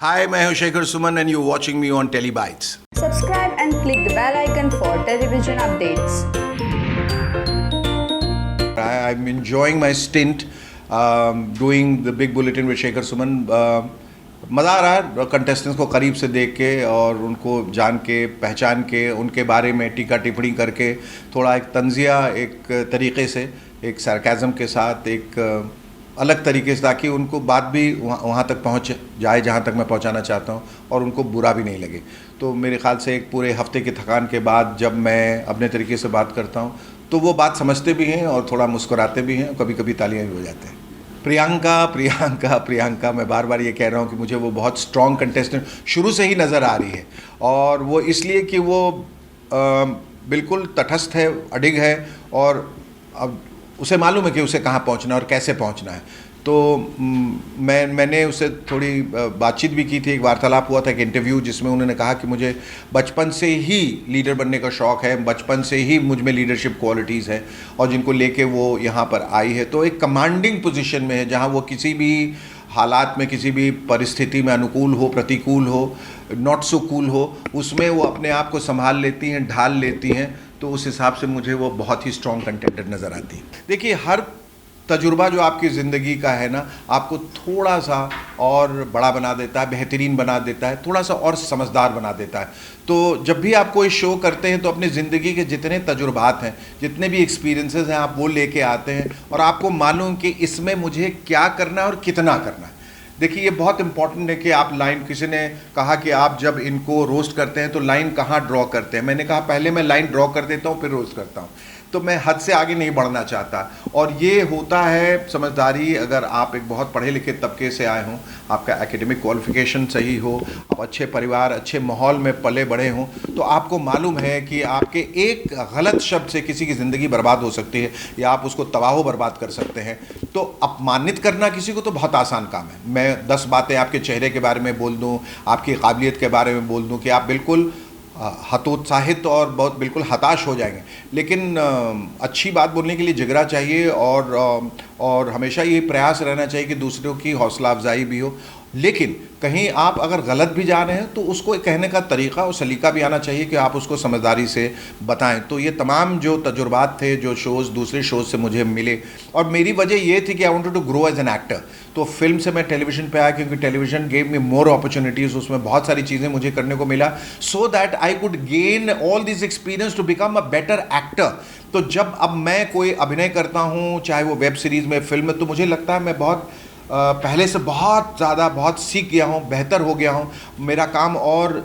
Hi, मैं हूं Shekhar Suman and you're watching me on Telebytes. Subscribe and click the bell icon for television updates. I'm enjoying my stint doing the Big Bulletin with Shekhar Suman. मज़ा आ रहा है contestants को करीब से देख के और उनको जान के पहचान के उनके बारे में टीका टिप्पणी करके थोड़ा एक तंज़िया एक तरीक़े से एक सरकाज़म के साथ एक अलग तरीके से, ताकि उनको बात भी वहाँ तक पहुँच जाए जहाँ तक मैं पहुँचाना चाहता हूँ और उनको बुरा भी नहीं लगे. तो मेरे ख़्याल से एक पूरे हफ्ते की थकान के बाद जब मैं अपने तरीके से बात करता हूँ तो वो बात समझते भी हैं और थोड़ा मुस्कुराते भी हैं, कभी कभी तालियाँ भी हो जाते हैं. प्रियंका मैं बार बार ये कह रहा हूँ कि मुझे वो बहुत स्ट्रॉन्ग कंटेस्टेंट शुरू से ही नज़र आ रही है, और वो इसलिए कि वो बिल्कुल तटस्थ है, अडिग है, और अब उसे मालूम है कि उसे कहाँ पहुँचना है और कैसे पहुँचना है. तो मैंने उससे थोड़ी बातचीत भी की थी, एक वार्तालाप हुआ था, एक इंटरव्यू, जिसमें उन्होंने कहा कि मुझे बचपन से ही लीडर बनने का शौक़ है, बचपन से ही मुझ में लीडरशिप क्वालिटीज़ हैं और जिनको लेके वो यहाँ पर आई है. तो एक कमांडिंग पोजीशन में है जहाँ वो किसी भी हालात में, किसी भी परिस्थिति में, अनुकूल हो, प्रतिकूल हो, नॉट सो कूल हो, उसमें वो अपने आप को संभाल लेती हैं, ढाल लेती हैं. तो उस हिसाब से मुझे वो बहुत ही स्ट्रॉन्ग कंटेंडर नज़र आती है. देखिए, हर तजुर्बा जो आपकी ज़िंदगी का है ना, आपको थोड़ा सा और बड़ा बना देता है, बेहतरीन बना देता है, थोड़ा सा और समझदार बना देता है. तो जब भी आप कोई शो करते हैं तो अपनी ज़िंदगी के जितने तजुर्बात हैं, जितने भी एक्सपीरियंसेस हैं, आप वो लेके आते हैं और आपको मालूम कि इसमें मुझे क्या करना है और कितना करना है. देखिए, ये बहुत इंपॉर्टेंट है कि आप लाइन, किसी ने कहा कि आप जब इनको रोस्ट करते हैं तो लाइन कहाँ ड्रॉ करते हैं. मैंने कहा पहले मैं लाइन ड्रॉ कर देता हूँ फिर रोस्ट करता हूँ. तो मैं हद से आगे नहीं बढ़ना चाहता, और ये होता है समझदारी. अगर आप एक बहुत पढ़े लिखे तबके से आए हों, आपका एकेडमिक क्वालिफिकेशन सही हो, आप अच्छे परिवार, अच्छे माहौल में पले बढ़े हों, तो आपको मालूम है कि आपके एक गलत शब्द से किसी की ज़िंदगी बर्बाद हो सकती है या आप उसको तबाह बर्बाद कर सकते हैं. तो अपमानित करना किसी को तो बहुत आसान काम है. मैं 10 बातें आपके चेहरे के बारे में बोल दूँ, आपकी काबिलियत के बारे में बोल दूँ कि आप बिल्कुल हतोत्साहित और बहुत बिल्कुल हताश हो जाएंगे. लेकिन अच्छी बात बोलने के लिए जिगरा चाहिए और हमेशा ये प्रयास रहना चाहिए कि दूसरों की हौसला अफजाई भी हो. लेकिन कहीं आप अगर गलत भी जा रहे हैं तो उसको कहने का तरीक़ा और सलीका भी आना चाहिए कि आप उसको समझदारी से बताएं. तो ये तमाम जो तजुर्बात थे, जो शोज़ दूसरे शोज़ से मुझे मिले, और मेरी वजह ये थी कि I wanted to grow as an actor. तो फिल्म से मैं टेलीविज़न पे आया क्योंकि television gave me more opportunities. उसमें बहुत सारी चीज़ें मुझे करने को मिला, so that I could gain all this experience to become a better actor. तो जब अब मैं कोई अभिनय करता हूँ, चाहे वो वेब सीरीज़ में, फिल्म में, तो मुझे लगता है मैं बहुत पहले से बहुत ज़्यादा बहुत सीख गया हूँ, बेहतर हो गया हूँ. मेरा काम और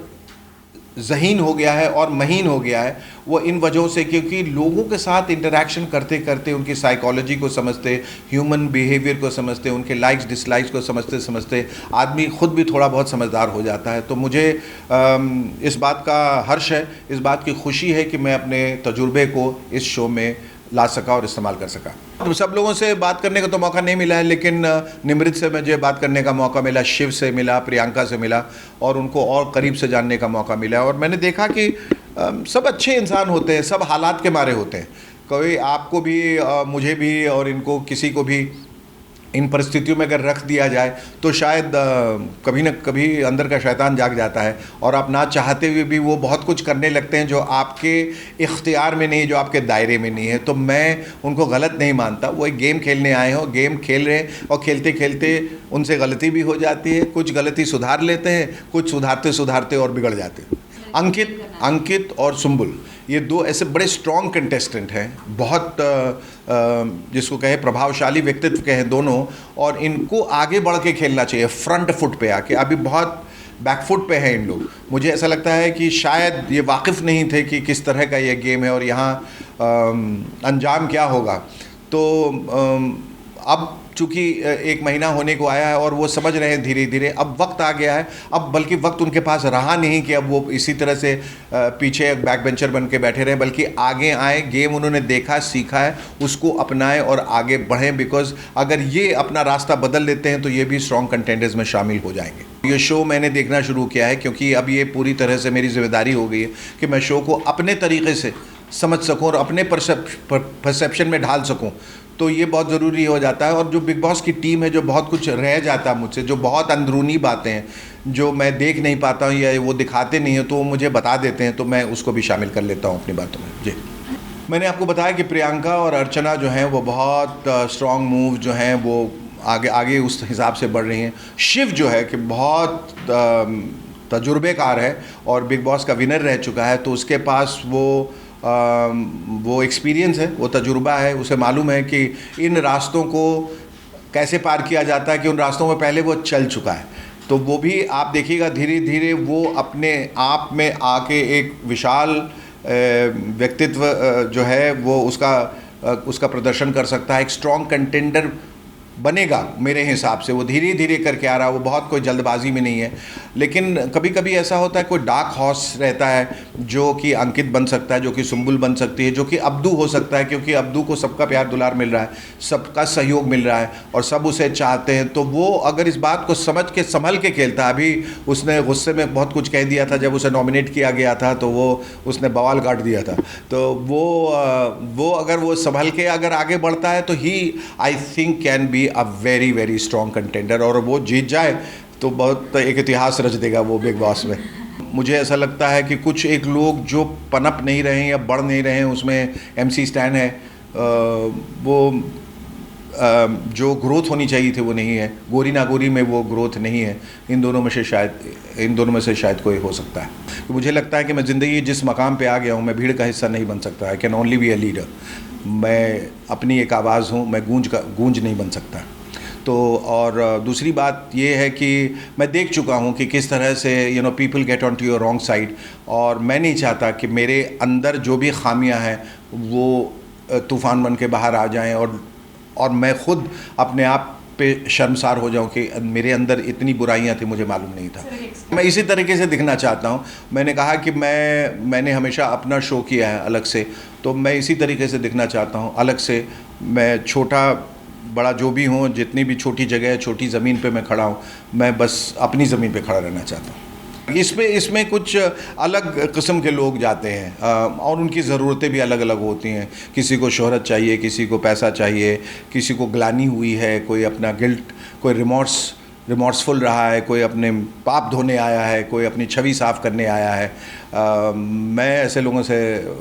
ज़हीन हो गया है और महीन हो गया है. वो इन वजहों से, क्योंकि लोगों के साथ इंटरेक्शन करते करते उनकी साइकोलॉजी को समझते, ह्यूमन बिहेवियर को समझते, उनके लाइक्स डिसलाइक्स को समझते समझते आदमी ख़ुद भी थोड़ा बहुत समझदार हो जाता है. तो मुझे इस बात का हर्ष है, इस बात की खुशी है कि मैं अपने तजुर्बे को इस शो में ला सका और इस्तेमाल कर सका. तो सब लोगों से बात करने का तो मौका नहीं मिला है, लेकिन निमृत से मुझे बात करने का मौका मिला, शिव से मिला, प्रियंका से मिला, और उनको और करीब से जानने का मौका मिला. और मैंने देखा कि सब अच्छे इंसान होते हैं, सब हालात के मारे होते हैं. कोई आपको भी, मुझे भी, और इनको किसी को भी इन परिस्थितियों में अगर रख दिया जाए तो शायद कभी न कभी अंदर का शैतान जाग जाता है और आप ना चाहते हुए भी वो बहुत कुछ करने लगते हैं जो आपके इख्तियार में नहीं, जो आपके दायरे में नहीं है. तो मैं उनको गलत नहीं मानता. वो एक गेम खेलने आए हो, गेम खेल रहे हैं, और खेलते खेलते उनसे गलती भी हो जाती है. कुछ गलती सुधार लेते हैं, कुछ सुधारते सुधारते और बिगड़ जाते हैं. अंकित और सुम्बुल, ये दो ऐसे बड़े स्ट्रॉन्ग कंटेस्टेंट हैं, बहुत जिसको कहे प्रभावशाली व्यक्तित्व के हैं दोनों, और इनको आगे बढ़ के खेलना चाहिए, फ्रंट फुट पे आके. अभी बहुत बैकफुट पे हैं इन लोग. मुझे ऐसा लगता है कि शायद ये वाकिफ़ नहीं थे कि किस तरह का ये गेम है और यहाँ अंजाम क्या होगा. तो अब चूँकि 1 महीना होने को आया है और वो समझ रहे हैं धीरे धीरे. अब वक्त आ गया है, अब बल्कि वक्त उनके पास रहा नहीं कि अब वो इसी तरह से पीछे बैक बेंचर बन के बैठे रहे, बल्कि आगे आए. गेम उन्होंने देखा, सीखा है, उसको अपनाएं और आगे बढ़ें. बिकॉज अगर ये अपना रास्ता बदल लेते हैं तो ये भी स्ट्रॉन्ग कंटेंडर्स में शामिल हो जाएंगे. ये शो मैंने देखना शुरू किया है क्योंकि अब ये पूरी तरह से मेरी जिम्मेदारी हो गई है कि मैं शो को अपने तरीके से समझ सकूं और अपने परसेप्शन में ढाल सकूं. तो ये बहुत ज़रूरी हो जाता है। और जो बिग बॉस की टीम है, जो बहुत कुछ रह जाता है मुझसे, जो बहुत अंदरूनी बातें हैं जो मैं देख नहीं पाता हूँ या वो दिखाते नहीं हैं, तो वो मुझे बता देते हैं, तो मैं उसको भी शामिल कर लेता हूँ अपनी बातों में। जी, मैंने आपको बताया कि प्रियंका और अर्चना जो हैं वो बहुत स्ट्रॉन्ग मूव जो हैं वो आगे आगे उस हिसाब से बढ़ रही हैं। शिव जो है कि बहुत तजुर्बेकार है और बिग बॉस का विनर रह चुका है, तो उसके पास वो एक्सपीरियंस है, वो तजुर्बा है, उसे मालूम है कि इन रास्तों को कैसे पार किया जाता है, कि उन रास्तों में पहले वो चल चुका है। तो वो भी आप देखिएगा धीरे धीरे वो अपने आप में आके एक विशाल व्यक्तित्व जो है वो उसका प्रदर्शन कर सकता है, एक स्ट्रॉन्ग कंटेंडर बनेगा मेरे हिसाब से। वो धीरे धीरे करके आ रहा है, वो बहुत कोई जल्दबाजी में नहीं है। लेकिन कभी कभी ऐसा होता है, कोई डार्क हॉर्स रहता है जो कि अंकित बन सकता है, जो कि सुम्बुल बन सकती है, जो कि अब्दू हो सकता है, क्योंकि अब्दू को सबका प्यार दुलार मिल रहा है, सबका सहयोग मिल रहा है और सब उसे चाहते हैं। तो वो अगर इस बात को समझ के संभल के खेलता, अभी उसने गुस्से में बहुत कुछ कह दिया था जब उसे नॉमिनेट किया गया था, तो वो उसने बवाल काट दिया था। तो वो अगर वो संभल के अगर आगे बढ़ता है तो ही I think can be a very very strong contender, और वो जीत जाए तो बहुत एक इतिहास रच देगा वो बिग बॉस में। मुझे ऐसा लगता है कि कुछ एक लोग जो पनप नहीं रहे हैं या बढ़ नहीं रहे हैं, उसमें MC स्टैन है, वो जो ग्रोथ होनी चाहिए थी वो नहीं है। गोरी नागोरी में वो ग्रोथ नहीं है। इन दोनों में से शायद कोई हो सकता है। तो मुझे लगता है कि मैं ज़िंदगी जिस मकाम पे आ गया हूँ, मैं भीड़ का हिस्सा नहीं बन सकता। I can only be a leader. मैं अपनी एक आवाज़ हूँ, मैं गूंज नहीं बन सकता। तो और दूसरी बात ये है कि मैं देख चुका हूँ कि किस तरह से people get on to your wrong side, और मैं नहीं चाहता कि मेरे अंदर जो भी खामियां हैं वो तूफ़ान बन के बाहर आ जाएं, और मैं ख़ुद अपने आप पे शर्मसार हो जाऊं कि मेरे अंदर इतनी बुराइयां थी, मुझे मालूम नहीं था। मैं इसी तरीके से दिखना चाहता हूं। मैंने कहा कि मैंने हमेशा अपना शो किया है अलग से, तो मैं इसी तरीके से दिखना चाहता हूं अलग से। मैं छोटा बड़ा जो भी हूँ, जितनी भी छोटी जगह, छोटी ज़मीन पे मैं खड़ा हूँ, मैं बस अपनी ज़मीन पे खड़ा रहना चाहता हूँ। इसमें कुछ अलग किस्म के लोग जाते हैं और उनकी ज़रूरतें भी अलग अलग होती हैं। किसी को शोहरत चाहिए, किसी को पैसा चाहिए, किसी को ग्लानि हुई है, कोई अपना गिल्ट, कोई रिमॉर्सफुल रहा है, कोई अपने पाप धोने आया है, कोई अपनी छवि साफ़ करने आया है। मैं ऐसे लोगों से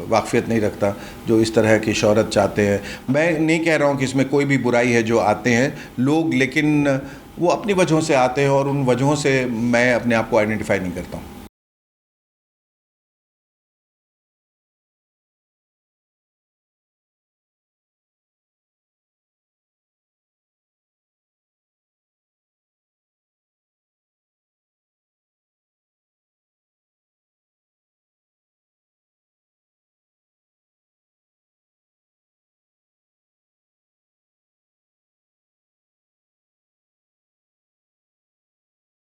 वाक़फ़ियत नहीं रखता जो इस तरह की शोहरत चाहते हैं। मैं नहीं कह रहा हूँ कि इसमें कोई भी बुराई है जो आते हैं लोग, लेकिन वो अपनी वजहों से आते हैं और उन वजहों से मैं अपने आप को आइडेंटिफाई नहीं करता हूँ।